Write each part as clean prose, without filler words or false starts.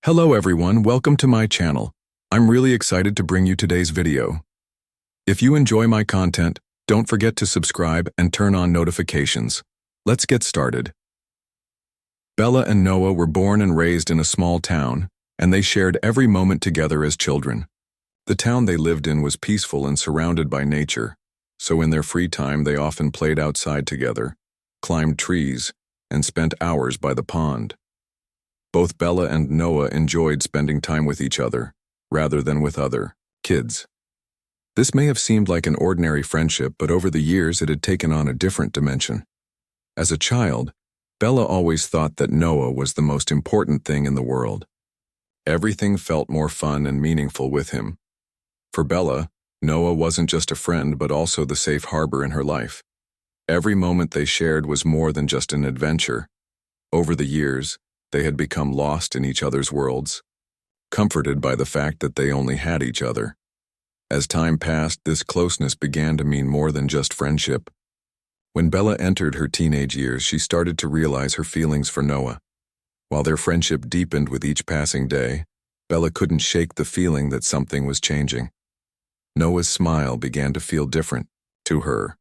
Hello everyone, welcome to my channel. I'm really excited to bring you today's video. If you enjoy my content, don't forget to subscribe and turn on notifications. Let's get started. Bella and Noah were born and raised in a small town, and they shared every moment together as children. The town they lived in was peaceful and surrounded by nature, so in their free time they often played outside together, climbed trees, and spent hours by the pond. Both Bella and Noah enjoyed spending time with each other, rather than with other kids. This may have seemed like an ordinary friendship, but over the years it had taken on a different dimension. As a child, Bella always thought that Noah was the most important thing in the world. Everything felt more fun and meaningful with him. For Bella, Noah wasn't just a friend but also the safe harbor in her life. Every moment they shared was more than just an adventure. Over the years, they had become lost in each other's worlds, comforted by the fact that they only had each other. As time passed, this closeness began to mean more than just friendship. When Bella entered her teenage years, she started to realize her feelings for Noah. While their friendship deepened with each passing day, Bella couldn't shake the feeling that something was changing. Noah's smile began to feel different to her.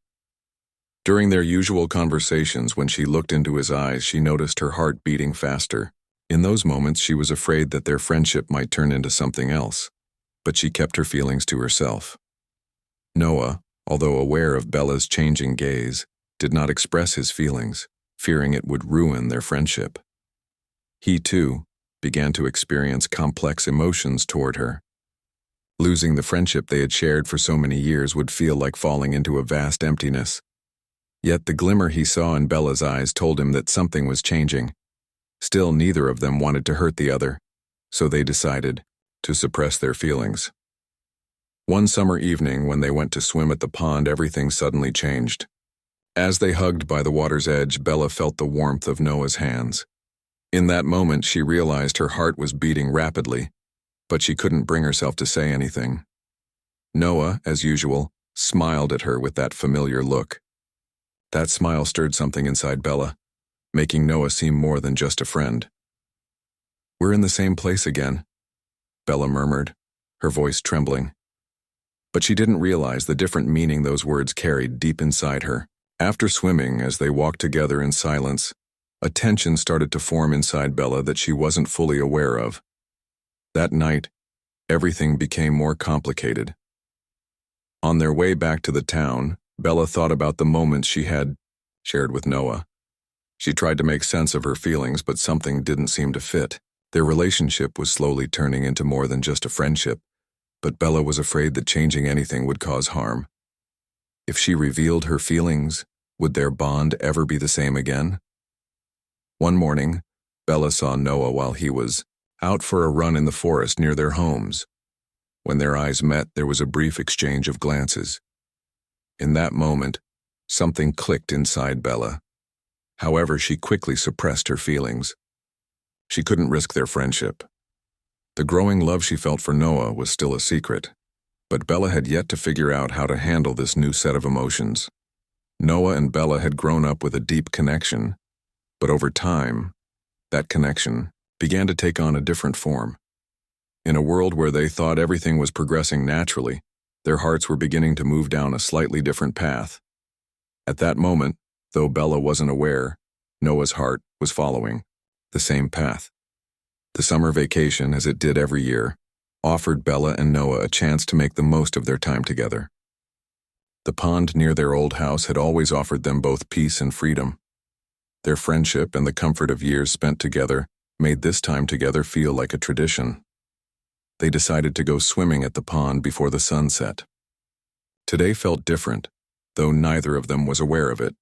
During their usual conversations, when she looked into his eyes, she noticed her heart beating faster. In those moments, she was afraid that their friendship might turn into something else, but she kept her feelings to herself. Noah, although aware of Bella's changing gaze, did not express his feelings, fearing it would ruin their friendship. He, too, began to experience complex emotions toward her. Losing the friendship they had shared for so many years would feel like falling into a vast emptiness. Yet the glimmer he saw in Bella's eyes told him that something was changing. Still, neither of them wanted to hurt the other, so they decided to suppress their feelings. One summer evening, when they went to swim at the pond, everything suddenly changed. As they hugged by the water's edge, Bella felt the warmth of Noah's hands. In that moment, she realized her heart was beating rapidly, but she couldn't bring herself to say anything. Noah, as usual, smiled at her with that familiar look. That smile stirred something inside Bella, making Noah seem more than just a friend. "We're in the same place again," Bella murmured, her voice trembling. But she didn't realize the different meaning those words carried deep inside her. After swimming, as they walked together in silence, a tension started to form inside Bella that she wasn't fully aware of. That night, everything became more complicated. On their way back to the town, Bella thought about the moments she had shared with Noah. She tried to make sense of her feelings, but something didn't seem to fit. Their relationship was slowly turning into more than just a friendship, but Bella was afraid that changing anything would cause harm. If she revealed her feelings, would their bond ever be the same again? One morning, Bella saw Noah while he was out for a run in the forest near their homes. When their eyes met, there was a brief exchange of glances. In that moment, something clicked inside Bella. However, she quickly suppressed her feelings. She couldn't risk their friendship. The growing love she felt for Noah was still a secret, but Bella had yet to figure out how to handle this new set of emotions. Noah and Bella had grown up with a deep connection, but over time, that connection began to take on a different form. In a world where they thought everything was progressing naturally, their hearts were beginning to move down a slightly different path. At that moment, though Bella wasn't aware, Noah's heart was following the same path. The summer vacation, as it did every year, offered Bella and Noah a chance to make the most of their time together. The pond near their old house had always offered them both peace and freedom. Their friendship and the comfort of years spent together made this time together feel like a tradition. They decided to go swimming at the pond before the sun set. Today felt different, though neither of them was aware of it.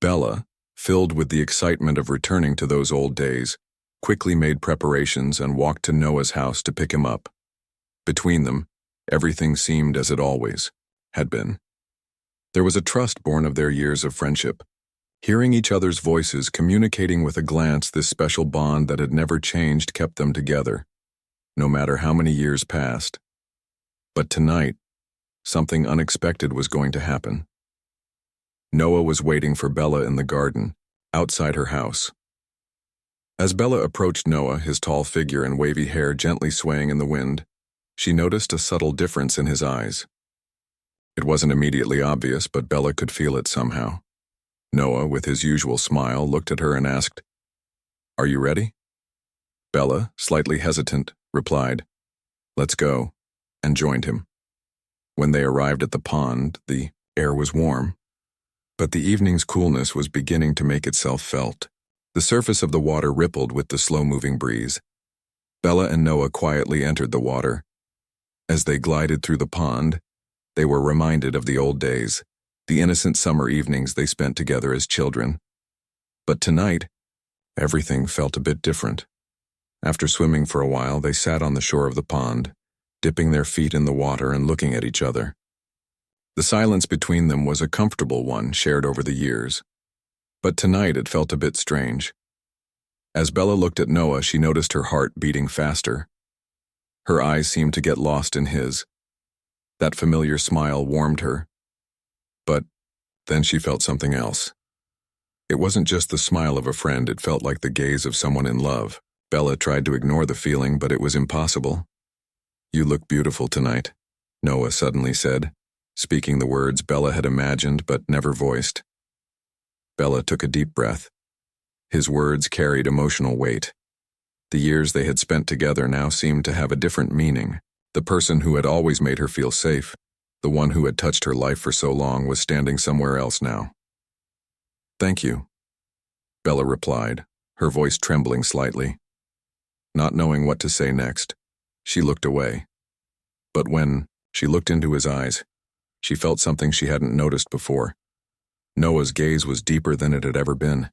Bella, filled with the excitement of returning to those old days, quickly made preparations and walked to Noah's house to pick him up. Between them, everything seemed as it always had been. There was a trust born of their years of friendship. Hearing each other's voices, communicating with a glance, this special bond that had never changed kept them together, no matter how many years passed. But tonight, something unexpected was going to happen. Noah was waiting for Bella in the garden, outside her house. As Bella approached Noah, his tall figure and wavy hair gently swaying in the wind, she noticed a subtle difference in his eyes. It wasn't immediately obvious, but Bella could feel it somehow. Noah, with his usual smile, looked at her and asked, "Are you ready?" Bella, slightly hesitant, replied, "Let's go," and joined him. When they arrived at the pond, the air was warm, but the evening's coolness was beginning to make itself felt. The surface of the water rippled with the slow-moving breeze. Bella and Noah quietly entered the water. As they glided through the pond, they were reminded of the old days, the innocent summer evenings they spent together as children. But tonight, everything felt a bit different. After swimming for a while, they sat on the shore of the pond, dipping their feet in the water and looking at each other. The silence between them was a comfortable one shared over the years. But tonight it felt a bit strange. As Bella looked at Noah, she noticed her heart beating faster. Her eyes seemed to get lost in his. That familiar smile warmed her. But then she felt something else. It wasn't just the smile of a friend, it felt like the gaze of someone in love. Bella tried to ignore the feeling, but it was impossible. "You look beautiful tonight," Noah suddenly said, speaking the words Bella had imagined but never voiced. Bella took a deep breath. His words carried emotional weight. The years they had spent together now seemed to have a different meaning. The person who had always made her feel safe, the one who had touched her life for so long, was standing somewhere else now. "Thank you," Bella replied, her voice trembling slightly. Not knowing what to say next, she looked away. But when she looked into his eyes, she felt something she hadn't noticed before. Noah's gaze was deeper than it had ever been.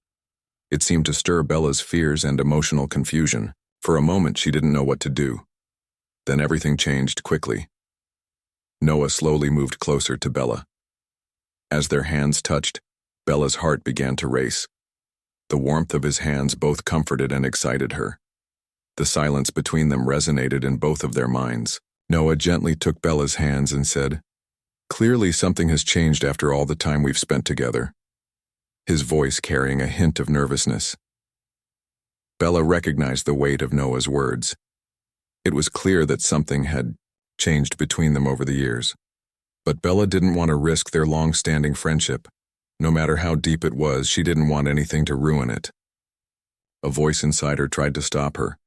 It seemed to stir Bella's fears and emotional confusion. For a moment, she didn't know what to do. Then everything changed quickly. Noah slowly moved closer to Bella. As their hands touched, Bella's heart began to race. The warmth of his hands both comforted and excited her. The silence between them resonated in both of their minds. Noah gently took Bella's hands and said, "Clearly something has changed after all the time we've spent together," his voice carrying a hint of nervousness. Bella recognized the weight of Noah's words. It was clear that something had changed between them over the years. But Bella didn't want to risk their long-standing friendship. No matter how deep it was, she didn't want anything to ruin it. A voice inside her tried to stop her.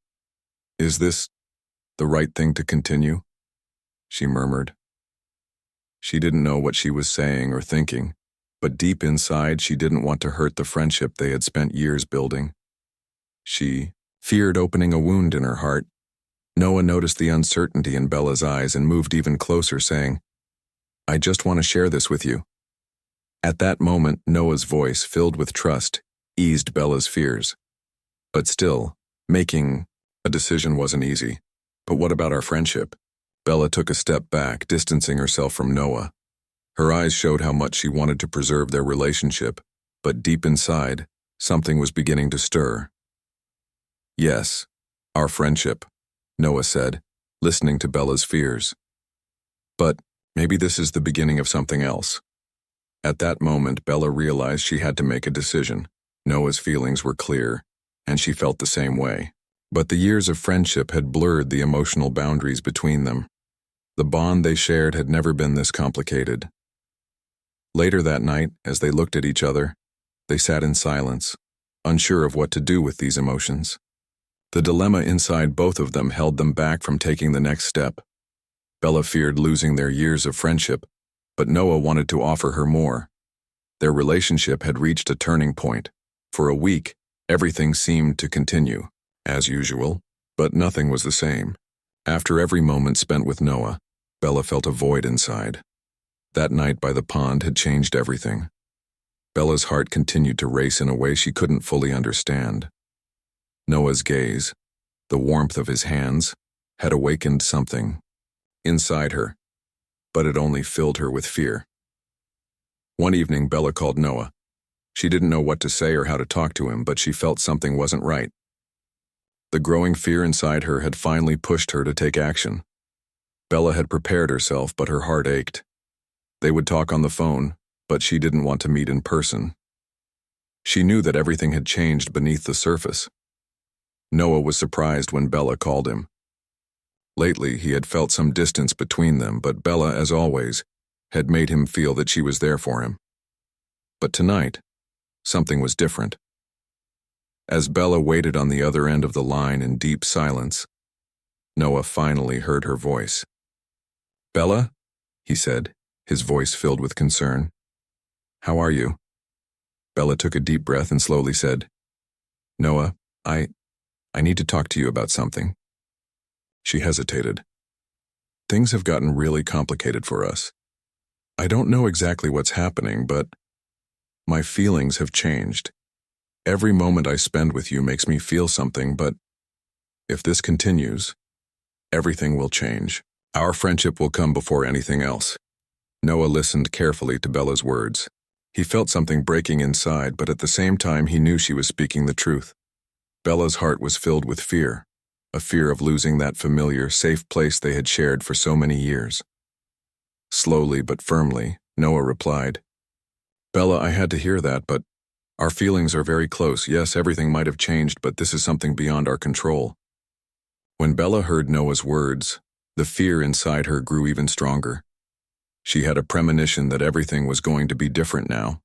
"Is this the right thing to continue?" she murmured. She didn't know what she was saying or thinking, but deep inside she didn't want to hurt the friendship they had spent years building. She feared opening a wound in her heart. Noah noticed the uncertainty in Bella's eyes and moved even closer, saying, "I just want to share this with you." At that moment, Noah's voice, filled with trust, eased Bella's fears. But still, making a decision wasn't easy. "But what about our friendship?" Bella took a step back, distancing herself from Noah. Her eyes showed how much she wanted to preserve their relationship, but deep inside, something was beginning to stir. "Yes, our friendship," Noah said, listening to Bella's fears. "But maybe this is the beginning of something else." At that moment, Bella realized she had to make a decision. Noah's feelings were clear, and she felt the same way. But the years of friendship had blurred the emotional boundaries between them. The bond they shared had never been this complicated. Later that night, as they looked at each other, they sat in silence, unsure of what to do with these emotions. The dilemma inside both of them held them back from taking the next step. Bella feared losing their years of friendship, but Noah wanted to offer her more. Their relationship had reached a turning point. For a week, everything seemed to continue, as usual, but nothing was the same. After every moment spent with Noah, Bella felt a void inside. That night by the pond had changed everything. Bella's heart continued to race in a way she couldn't fully understand. Noah's gaze, the warmth of his hands, had awakened something inside her, but it only filled her with fear. One evening, Bella called Noah. She didn't know what to say or how to talk to him, but she felt something wasn't right. The growing fear inside her had finally pushed her to take action. Bella had prepared herself, but her heart ached. They would talk on the phone, but she didn't want to meet in person. She knew that everything had changed beneath the surface. Noah was surprised when Bella called him. Lately, he had felt some distance between them, but Bella, as always, had made him feel that she was there for him. But tonight, something was different. As Bella waited on the other end of the line in deep silence, Noah finally heard her voice. "Bella?" he said, his voice filled with concern. "How are you?" Bella took a deep breath and slowly said, "Noah, I need to talk to you about something." She hesitated. "Things have gotten really complicated for us. I don't know exactly what's happening, but my feelings have changed. Every moment I spend with you makes me feel something, but if this continues, everything will change. Our friendship will come before anything else." Noah listened carefully to Bella's words. He felt something breaking inside, but at the same time he knew she was speaking the truth. Bella's heart was filled with fear, a fear of losing that familiar, safe place they had shared for so many years. Slowly but firmly, Noah replied, "Bella, I had to hear that, but our feelings are very close. Yes, everything might have changed, but this is something beyond our control." When Bella heard Noah's words, the fear inside her grew even stronger. She had a premonition that everything was going to be different now.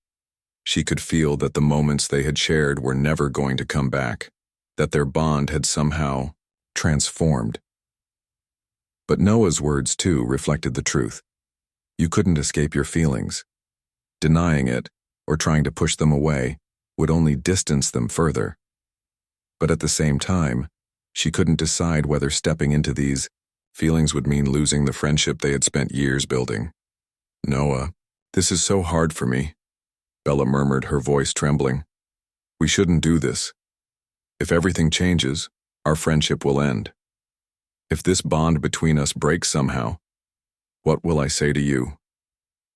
She could feel that the moments they had shared were never going to come back, that their bond had somehow transformed. But Noah's words, too, reflected the truth. You couldn't escape your feelings. Denying it, or trying to push them away, would only distance them further. But at the same time, she couldn't decide whether stepping into these feelings would mean losing the friendship they had spent years building. "Noah, this is so hard for me," Bella murmured, her voice trembling. "We shouldn't do this. If everything changes, our friendship will end. If this bond between us breaks somehow, what will I say to you?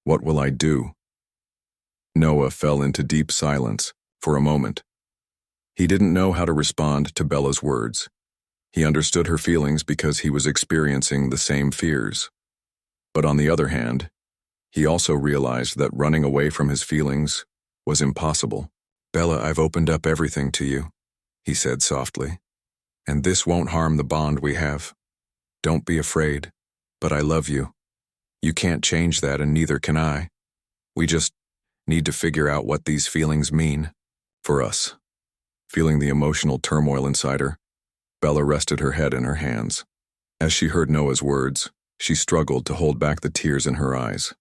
What will I do?" Noah fell into deep silence for a moment. He didn't know how to respond to Bella's words. He understood her feelings because he was experiencing the same fears. But on the other hand, he also realized that running away from his feelings was impossible. "Bella, I've opened up everything to you," he said softly. "And this won't harm the bond we have. Don't be afraid, but I love you. You can't change that, and neither can I. We just need to figure out what these feelings mean for us." Feeling the emotional turmoil inside her, Bella rested her head in her hands. As she heard Noah's words, she struggled to hold back the tears in her eyes.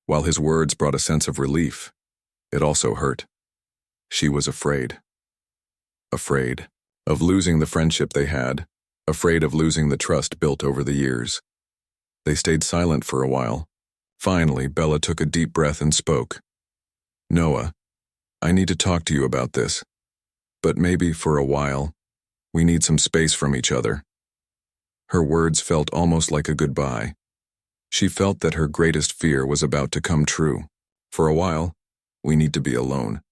While his words brought a sense of relief, it also hurt. She was afraid. Afraid of losing the friendship they had, afraid of losing the trust built over the years. They stayed silent for a while. Finally, Bella took a deep breath and spoke. "Noah, I need to talk to you about this. But maybe for a while, we need some space from each other." Her words felt almost like a goodbye. She felt that her greatest fear was about to come true. For a while, we need to be alone.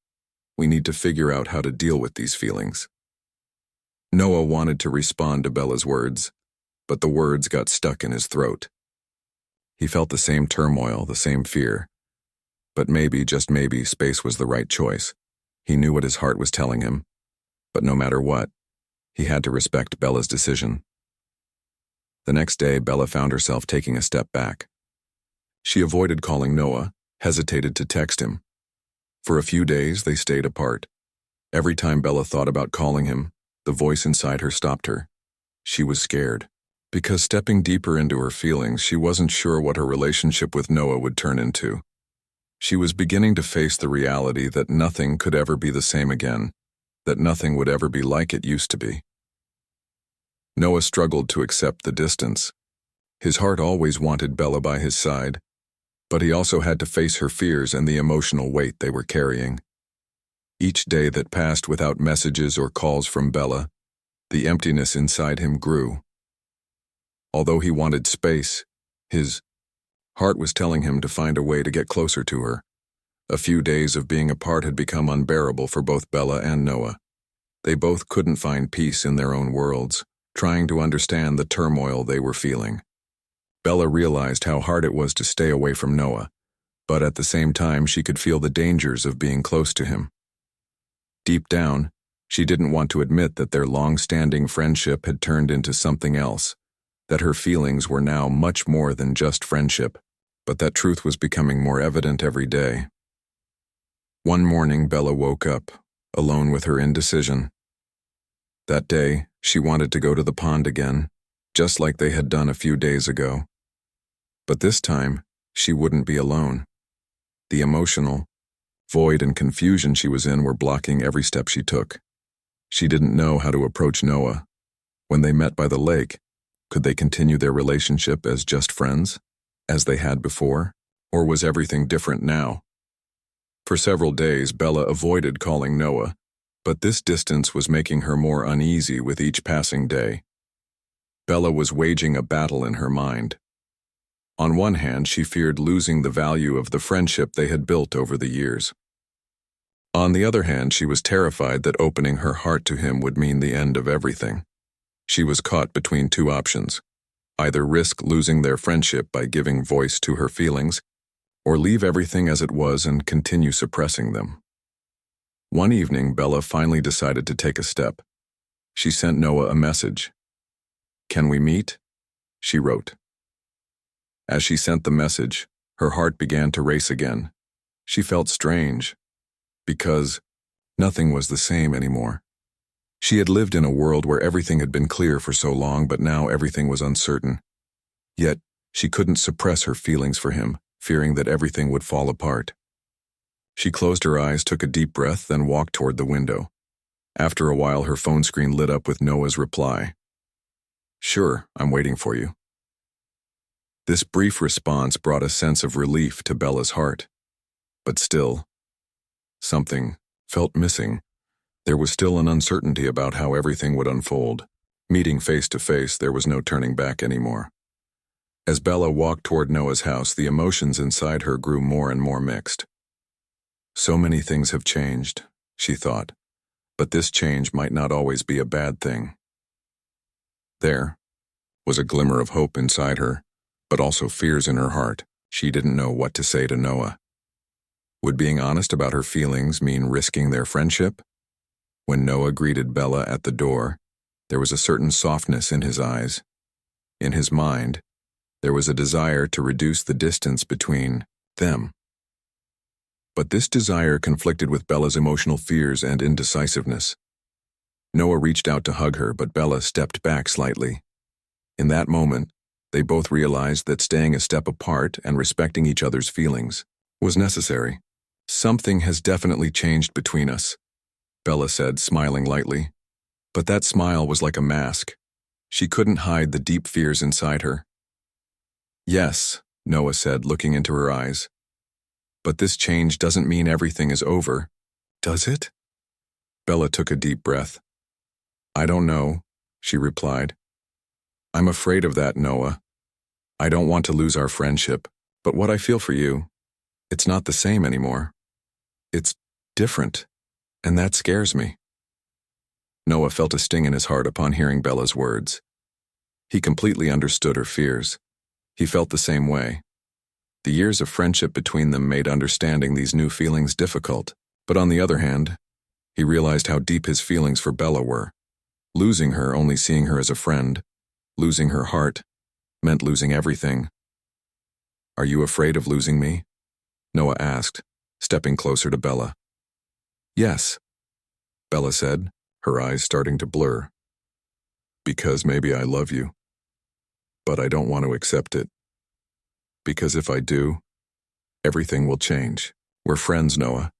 We need to figure out how to deal with these feelings. Noah wanted to respond to Bella's words, but the words got stuck in his throat. He felt the same turmoil, the same fear. But maybe, just maybe, space was the right choice. He knew what his heart was telling him. But no matter what, he had to respect Bella's decision. The next day, Bella found herself taking a step back. She avoided calling Noah, hesitated to text him. For a few days, they stayed apart. Every time Bella thought about calling him, the voice inside her stopped her. She was scared. Because stepping deeper into her feelings, she wasn't sure what her relationship with Noah would turn into. She was beginning to face the reality that nothing could ever be the same again, that nothing would ever be like it used to be. Noah struggled to accept the distance. His heart always wanted Bella by his side, but he also had to face her fears and the emotional weight they were carrying. Each day that passed without messages or calls from Bella, the emptiness inside him grew. Although he wanted space, his heart was telling him to find a way to get closer to her. A few days of being apart had become unbearable for both Bella and Noah. They both couldn't find peace in their own worlds, trying to understand the turmoil they were feeling. Bella realized how hard it was to stay away from Noah, but at the same time she could feel the dangers of being close to him. Deep down, She didn't want to admit that their long-standing friendship had turned into something else, that her feelings were now much more than just friendship, but that truth was becoming more evident every day. One morning, Bella woke up, alone with her indecision. That day, she wanted to go to the pond again, just like they had done a few days ago. But this time, she wouldn't be alone. The emotional void and confusion she was in were blocking every step she took. She didn't know how to approach Noah. When they met by the lake, could they continue their relationship as just friends, as they had before, or was everything different now? For several days, Bella avoided calling Noah, but this distance was making her more uneasy with each passing day. Bella was waging a battle in her mind. On one hand, she feared losing the value of the friendship they had built over the years. On the other hand, she was terrified that opening her heart to him would mean the end of everything. She was caught between two options: either risk losing their friendship by giving voice to her feelings, or leave everything as it was and continue suppressing them. One evening, Bella finally decided to take a step. She sent Noah a message. "Can we meet?" she wrote. As she sent the message, her heart began to race again. She felt strange, because nothing was the same anymore. She had lived in a world where everything had been clear for so long, but now everything was uncertain. Yet, she couldn't suppress her feelings for him, fearing that everything would fall apart. She closed her eyes, took a deep breath, then walked toward the window. After a while, her phone screen lit up with Noah's reply. "Sure, I'm waiting for you." This brief response brought a sense of relief to Bella's heart. But still, something felt missing. There was still an uncertainty about how everything would unfold. Meeting face to face, there was no turning back anymore. As Bella walked toward Noah's house, the emotions inside her grew more and more mixed. So many things have changed, she thought, but this change might not always be a bad thing. There was a glimmer of hope inside her, but also fears in her heart. She didn't know what to say to Noah. Would being honest about her feelings mean risking their friendship? When Noah greeted Bella at the door, there was a certain softness in his eyes. In his mind, there was a desire to reduce the distance between them. But this desire conflicted with Bella's emotional fears and indecisiveness. Noah reached out to hug her, but Bella stepped back slightly. In that moment, they both realized that staying a step apart and respecting each other's feelings was necessary. "Something has definitely changed between us," Bella said, smiling lightly. But that smile was like a mask. She couldn't hide the deep fears inside her. "Yes," Noah said, looking into her eyes. "But this change doesn't mean everything is over, does it?" Bella took a deep breath. "I don't know," she replied. "I'm afraid of that, Noah. I don't want to lose our friendship, but what I feel for you, it's not the same anymore. It's different, and that scares me." Noah felt a sting in his heart upon hearing Bella's words. He completely understood her fears. He felt the same way. The years of friendship between them made understanding these new feelings difficult, but on the other hand, he realized how deep his feelings for Bella were. Losing her, only seeing her as a friend, losing her heart, meant losing everything. "Are you afraid of losing me?" Noah asked, stepping closer to Bella. "Yes," Bella said, her eyes starting to blur. "Because maybe I love you, but I don't want to accept it. Because if I do, everything will change. We're friends, Noah.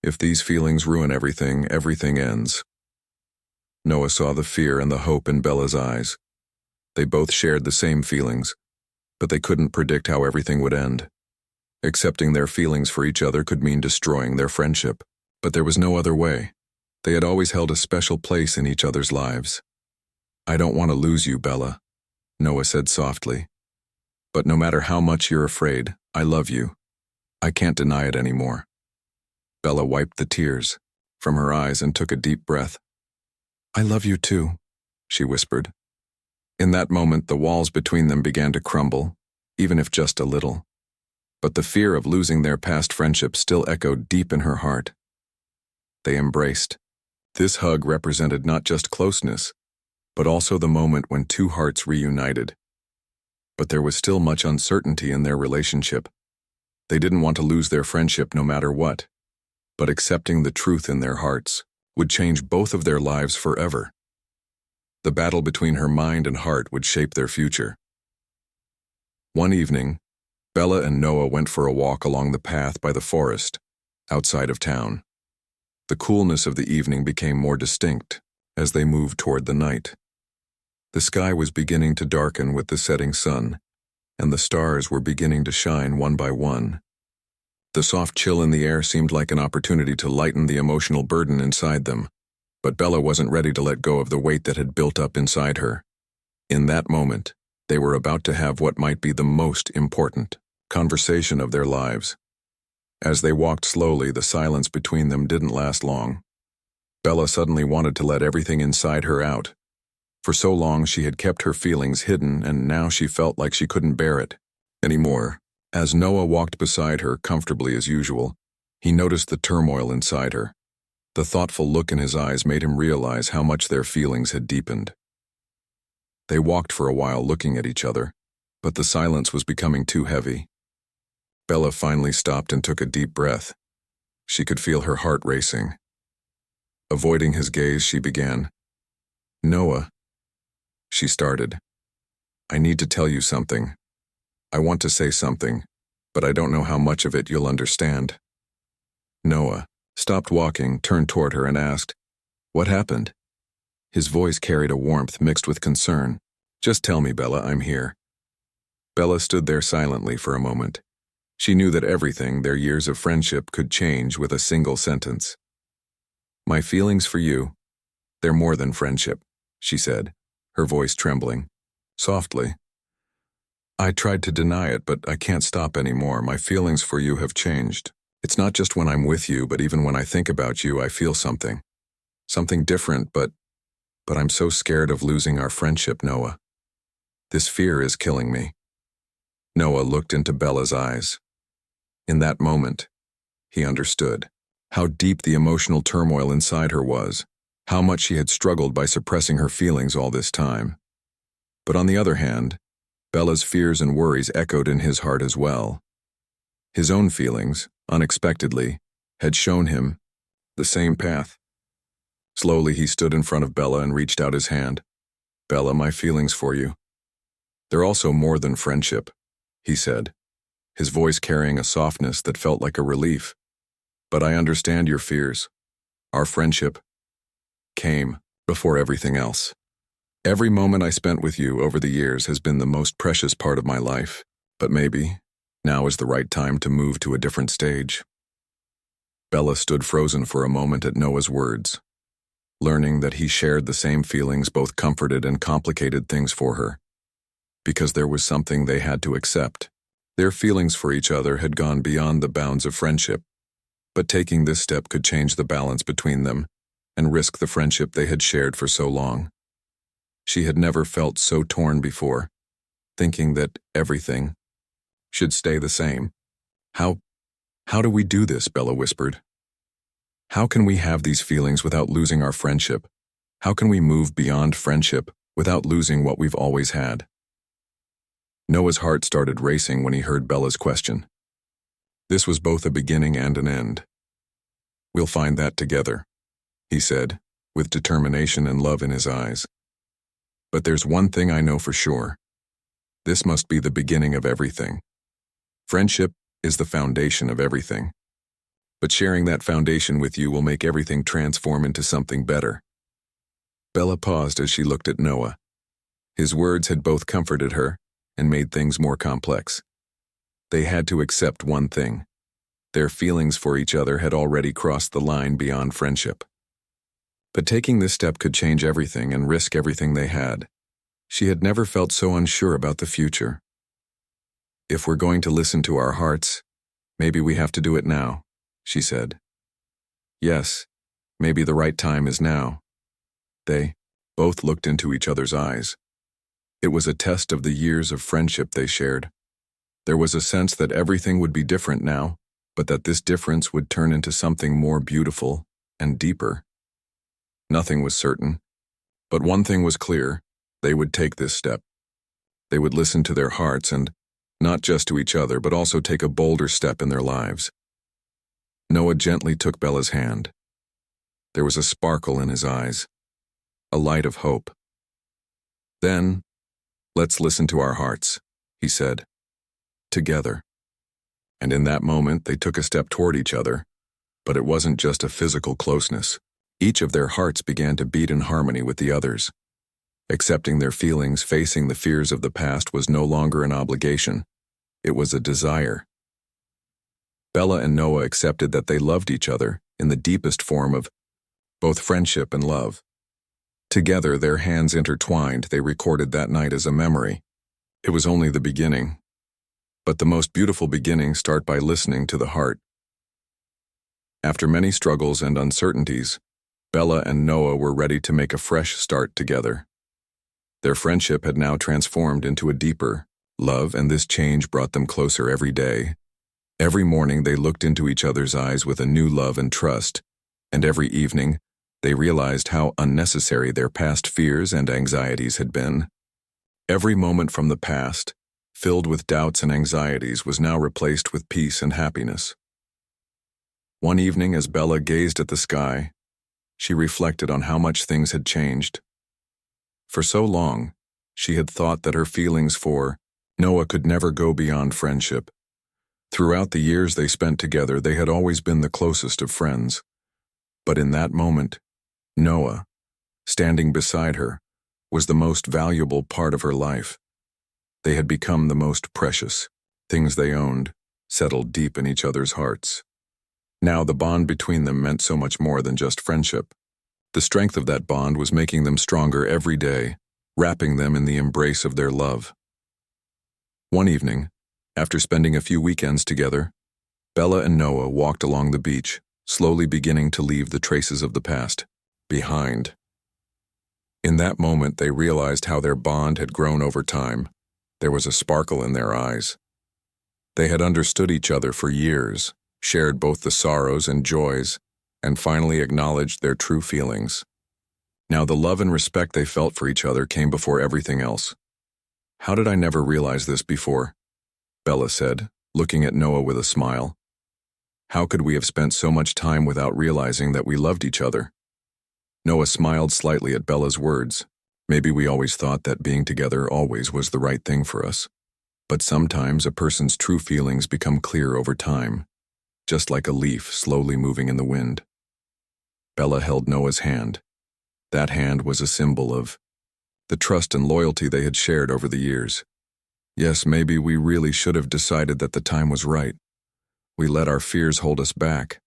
If these feelings ruin everything, everything ends." Noah saw the fear and the hope in Bella's eyes. They both shared the same feelings, but they couldn't predict how everything would end. Accepting their feelings for each other could mean destroying their friendship, but there was no other way. They had always held a special place in each other's lives. "I don't want to lose you, Bella," Noah said softly. "But no matter how much you're afraid, I love you. I can't deny it anymore." Bella wiped the tears from her eyes and took a deep breath. "I love you too," she whispered. In that moment, the walls between them began to crumble, even if just a little. But the fear of losing their past friendship still echoed deep in her heart. They embraced, This hug represented not just closeness, but also the moment when two hearts reunited. But there was still much uncertainty in their relationship. They didn't want to lose their friendship no matter what, but accepting the truth in their hearts would change both of their lives forever. The battle between her mind and heart would shape their future. One evening, Bella and Noah went for a walk along the path by the forest, outside of town. The coolness of the evening became more distinct as they moved toward the night. The sky was beginning to darken with the setting sun, and the stars were beginning to shine one by one. The soft chill in the air seemed like an opportunity to lighten the emotional burden inside them, but Bella wasn't ready to let go of the weight that had built up inside her. In that moment, they were about to have what might be the most important conversation of their lives. As they walked slowly, the silence between them didn't last long. Bella suddenly wanted to let everything inside her out. For so long she had kept her feelings hidden, and now she felt like she couldn't bear it anymore. As Noah walked beside her, comfortably as usual, he noticed the turmoil inside her. The thoughtful look in his eyes made him realize how much their feelings had deepened. They walked for a while looking at each other, but the silence was becoming too heavy. Bella finally stopped and took a deep breath. She could feel her heart racing. Avoiding his gaze, she began. "Noah," she started, "I need to tell you something. I want to say something, but I don't know how much of it you'll understand." Noah stopped walking, turned toward her, and asked, "What happened?" His voice carried a warmth mixed with concern. "Just tell me, Bella, I'm here." Bella stood there silently for a moment. She knew that everything, their years of friendship, could change with a single sentence. "My feelings for you, they're more than friendship," she said, her voice trembling. Softly. "I tried to deny it, but I can't stop anymore. My feelings for you have changed. It's not just when I'm with you, but even when I think about you, I feel something. Something different, but I'm so scared of losing our friendship, Noah. This fear is killing me." Noah looked into Bella's eyes. In that moment, he understood how deep the emotional turmoil inside her was, how much she had struggled by suppressing her feelings all this time. But on the other hand, Bella's fears and worries echoed in his heart as well. His own feelings, unexpectedly, had shown him the same path. Slowly he stood in front of Bella and reached out his hand. "Bella, my feelings for you, they're also more than friendship," he said, his voice carrying a softness that felt like a relief. "But I understand your fears. Our friendship came before everything else. Every moment I spent with you over the years has been the most precious part of my life, but maybe now is the right time to move to a different stage." Bella stood frozen for a moment at Noah's words. Learning that he shared the same feelings both comforted and complicated things for her. Because there was something they had to accept. Their feelings for each other had gone beyond the bounds of friendship, but taking this step could change the balance between them and risk the friendship they had shared for so long. She had never felt so torn before, thinking that everything should stay the same. How do we do this?" Bella whispered. "How can we have these feelings without losing our friendship? How can we move beyond friendship without losing what we've always had?" Noah's heart started racing when he heard Bella's question. This was both a beginning and an end. "We'll find that together," he said, with determination and love in his eyes. "But there's one thing I know for sure. This must be the beginning of everything. Friendship is the foundation of everything. But sharing that foundation with you will make everything transform into something better." Bella paused as she looked at Noah. His words had both comforted her and made things more complex. They had to accept one thing. Their feelings for each other had already crossed the line beyond friendship. But taking this step could change everything and risk everything they had. She had never felt so unsure about the future. "If we're going to listen to our hearts, maybe we have to do it now," she said. "Yes, maybe the right time is now." They both looked into each other's eyes. It was a test of the years of friendship they shared. There was a sense that everything would be different now, but that this difference would turn into something more beautiful and deeper. Nothing was certain. But one thing was clear: they would take this step. They would listen to their hearts and, not just to each other, but also take a bolder step in their lives. Noah gently took Bella's hand. There was a sparkle in his eyes, a light of hope. "Then, let's listen to our hearts," he said. "Together." And in that moment, they took a step toward each other. But it wasn't just a physical closeness. Each of their hearts began to beat in harmony with the others. Accepting their feelings, facing the fears of the past was no longer an obligation. It was a desire. Bella and Noah accepted that they loved each other in the deepest form of both friendship and love. Together, their hands intertwined, they recorded that night as a memory. It was only the beginning. But the most beautiful beginnings start by listening to the heart. After many struggles and uncertainties, Bella and Noah were ready to make a fresh start together. Their friendship had now transformed into a deeper love, and this change brought them closer every day. Every morning they looked into each other's eyes with a new love and trust, and every evening they realized how unnecessary their past fears and anxieties had been. Every moment from the past, filled with doubts and anxieties, was now replaced with peace and happiness. One evening, as Bella gazed at the sky, she reflected on how much things had changed. For so long, she had thought that her feelings for Noah could never go beyond friendship. Throughout the years they spent together, they had always been the closest of friends. But in that moment, Noah, standing beside her, was the most valuable part of her life. They had become the most precious things they owned, settled deep in each other's hearts. Now the bond between them meant so much more than just friendship. The strength of that bond was making them stronger every day, wrapping them in the embrace of their love. One evening, after spending a few weekends together, Bella and Noah walked along the beach, slowly beginning to leave the traces of the past behind. In that moment, they realized how their bond had grown over time. There was a sparkle in their eyes. They had understood each other for years, shared both the sorrows and joys, and finally acknowledged their true feelings. Now the love and respect they felt for each other came before everything else. "How did I never realize this before?" Bella said, looking at Noah with a smile. "How could we have spent so much time without realizing that we loved each other?" Noah smiled slightly at Bella's words. "Maybe we always thought that being together always was the right thing for us. But sometimes a person's true feelings become clear over time, just like a leaf slowly moving in the wind." Bella held Noah's hand. That hand was a symbol of the trust and loyalty they had shared over the years. "Yes, maybe we really should have decided that the time was right. We let our fears hold us back.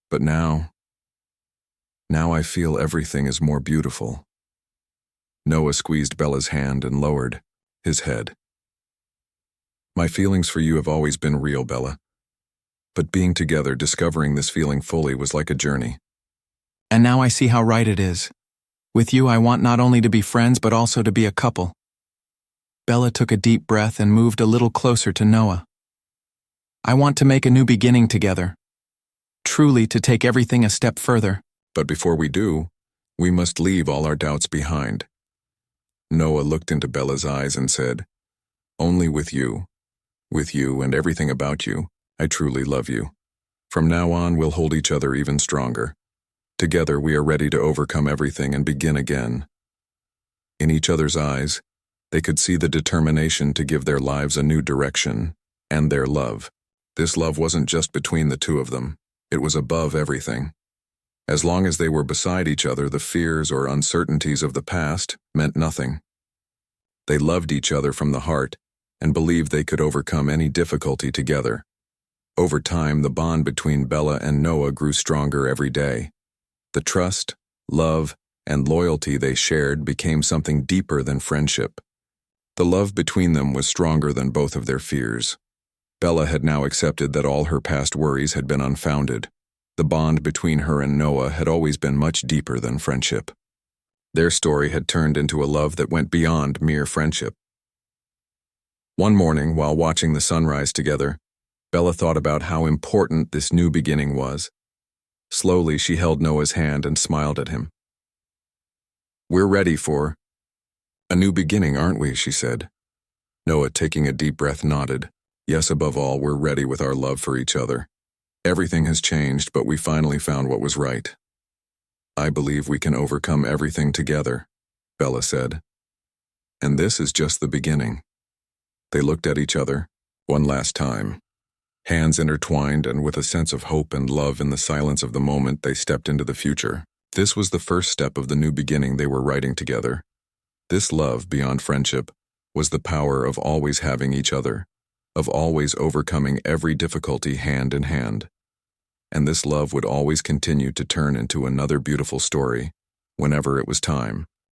But now I feel everything is more beautiful." Noah squeezed Bella's hand and lowered his head. "My feelings for you have always been real, Bella. But being together, discovering this feeling fully, was like a journey. And now I see how right it is. With you, I want not only to be friends, but also to be a couple." Bella took a deep breath and moved a little closer to Noah. "I want to make a new beginning together. Truly to take everything a step further. But before we do, we must leave all our doubts behind." Noah looked into Bella's eyes and said, "Only with you and everything about you, I truly love you. From now on, we'll hold each other even stronger. Together, we are ready to overcome everything and begin again." In each other's eyes, they could see the determination to give their lives a new direction, and their love. This love wasn't just between the two of them, it was above everything. As long as they were beside each other, the fears or uncertainties of the past meant nothing. They loved each other from the heart and believed they could overcome any difficulty together. Over time, the bond between Bella and Noah grew stronger every day. The trust, love, and loyalty they shared became something deeper than friendship. The love between them was stronger than both of their fears. Bella had now accepted that all her past worries had been unfounded. The bond between her and Noah had always been much deeper than friendship. Their story had turned into a love that went beyond mere friendship. One morning, while watching the sunrise together, Bella thought about how important this new beginning was. Slowly, she held Noah's hand and smiled at him. We're ready for a new beginning, aren't we? She said. Noah, taking a deep breath, nodded. Yes, above all, we're ready with our love for each other. Everything has changed, but we finally found what was right. I believe we can overcome everything together, Bella said. And this is just the beginning. They looked at each other, one last time. Hands intertwined, and with a sense of hope and love in the silence of the moment, they stepped into the future. This was the first step of the new beginning they were writing together. This love, beyond friendship, was the power of always having each other, of always overcoming every difficulty hand in hand. And this love would always continue to turn into another beautiful story, whenever it was time.